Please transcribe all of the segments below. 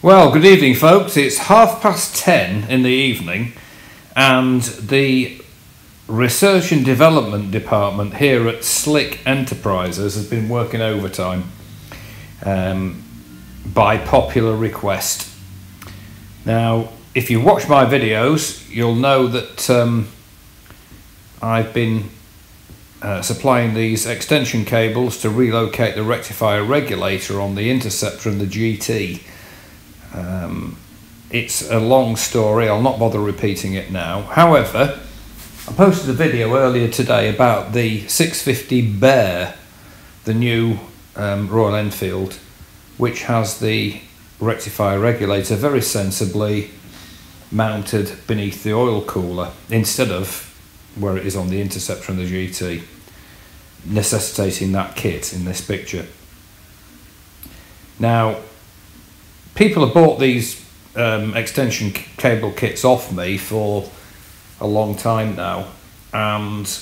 Well, good evening folks. It's 10:30 in the evening and the Research and Development Department here at Slick Enterprises has been working overtime by popular request. Now, if you watch my videos, you'll know that I've been supplying these extension cables to relocate the rectifier regulator on the Interceptor and the GT. It's a long story, I'll not bother repeating it now. However, I posted a video earlier today about the 650 Bear, the new Royal Enfield, which has the rectifier regulator very sensibly mounted beneath the oil cooler instead of where it is on the Interceptor and the GT, necessitating that kit in this picture. Now, people have bought these extension cable kits off me for a long time now, and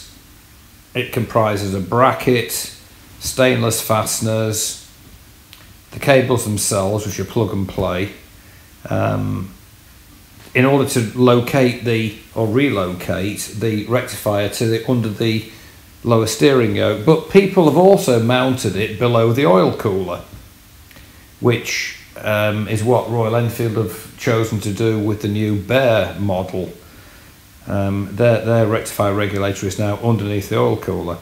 it comprises a bracket, stainless fasteners, the cables themselves, which are plug and play, in order to locate or relocate the rectifier to under the lower steering yoke. But people have also mounted it below the oil cooler, which is what Royal Enfield have chosen to do with the new Bear model. Their rectifier regulator is now underneath the oil cooler.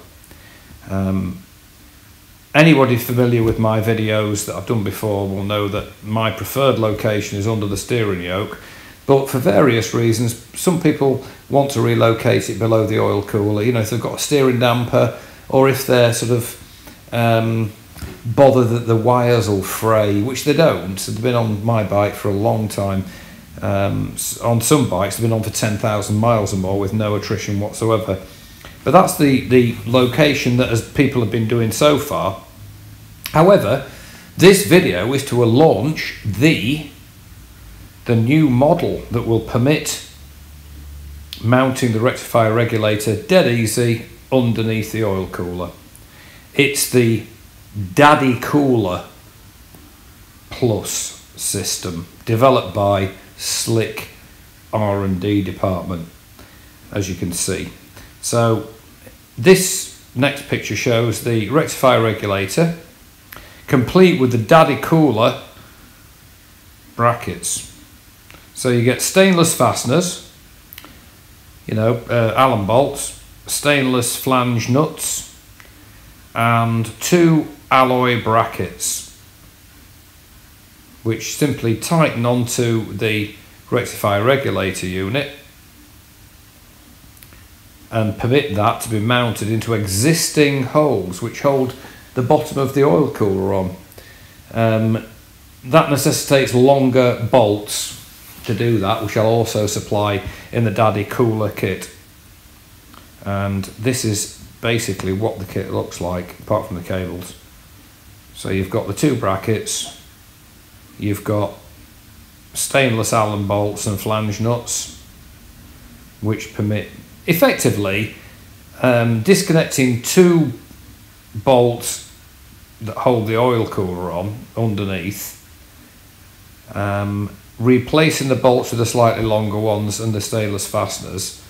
Anybody familiar with my videos that I've done before will know that my preferred location is under the steering yoke, but for various reasons some people want to relocate it below the oil cooler. You know, if they've got a steering damper, or if they're sort of bother that the wires will fray, which they don't. They've been on my bike for a long time. On some bikes they've been on for 10,000 miles or more with no attrition whatsoever. But that's the location that as people have been doing so far. However, this video is to launch the new model that will permit mounting the rectifier regulator dead easy underneath the oil cooler. It's the Daddy Cooler Plus system, developed by Slick R&D department, as you can see. So this next picture shows the rectifier regulator complete with the Daddy Cooler brackets. So you get stainless fasteners, you know, Allen bolts, stainless flange nuts, and two alloy brackets which simply tighten onto the rectifier regulator unit and permit that to be mounted into existing holes which hold the bottom of the oil cooler on. That necessitates longer bolts to do that, which I'll also supply in the Daddy Cooler kit. And this is basically what the kit looks like, apart from the cables. So you've got the two brackets, you've got stainless Allen bolts and flange nuts, which permit effectively disconnecting two bolts that hold the oil cooler on underneath, replacing the bolts with the slightly longer ones and the stainless fasteners,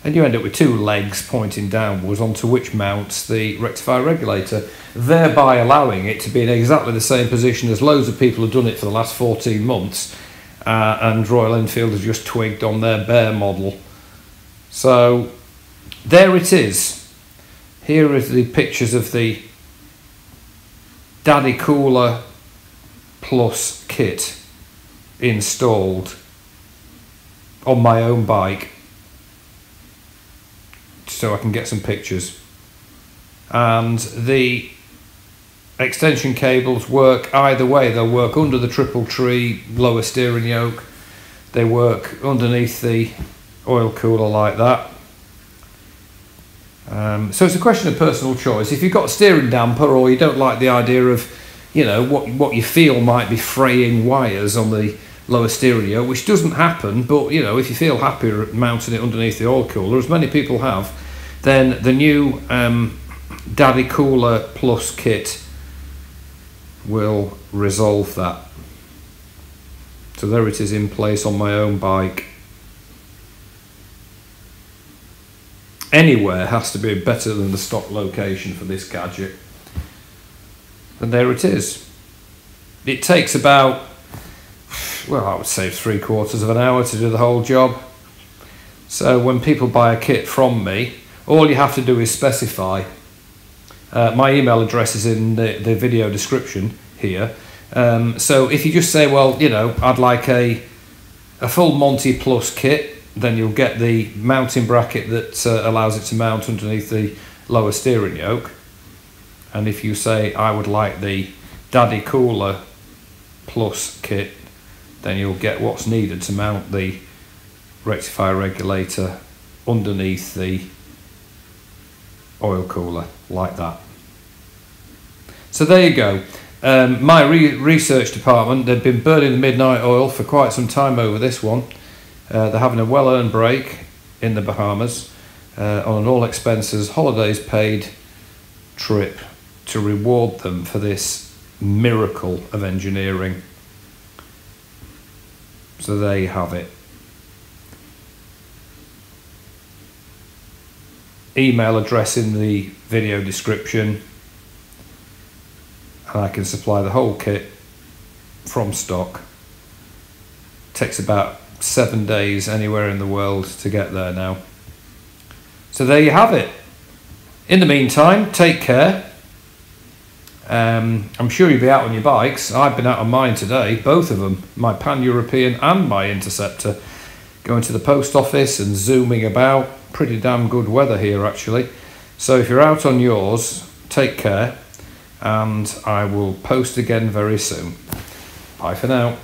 and you end up with two legs pointing downwards onto which mounts the rectifier regulator, thereby allowing it to be in exactly the same position as loads of people have done it for the last 14 months, and Royal Enfield has just twigged on their Bear model. So there it is. Here are the pictures of the Daddy Cooler Plus kit installed on my own bike, so I can get some pictures. And the extension cables work either way. They'll work under the triple tree lower steering yoke, they work underneath the oil cooler like that. So it's a question of personal choice. If you've got a steering damper, or you don't like the idea of, you know, what you feel might be fraying wires on the lower steering yoke, which doesn't happen, but you know, if you feel happier mounting it underneath the oil cooler, as many people have, then the new Daddy Cooler Plus kit will resolve that. So there it is in place on my own bike. Anywhere has to be better than the stock location for this gadget. And there it is. It takes about, well, I would say 3/4 of an hour to do the whole job. So when people buy a kit from me, all you have to do is specify. My email address is in the video description here. So if you just say, well, you know, I'd like a full Monty Plus kit, then you'll get the mounting bracket that allows it to mount underneath the lower steering yoke. And if you say, I would like the Daddy Cooler Plus kit, then you'll get what's needed to mount the rectifier regulator underneath the oil cooler, like that. So there you go. My research department, they've been burning the midnight oil for quite some time over this one. They're having a well-earned break in the Bahamas on an all expenses, holidays paid trip to reward them for this miracle of engineering. So there you have it. Email address in the video description, and I can supply the whole kit from stock. Takes about 7 days anywhere in the world to get there now. So there you have it. In the meantime, take care. I'm sure you'll be out on your bikes. I've been out on mine today, both of them, my Pan-European and my Interceptor, going to the post office and zooming about. Pretty damn good weather here actually. So if you're out on yours, take care, and I will post again very soon. Bye for now.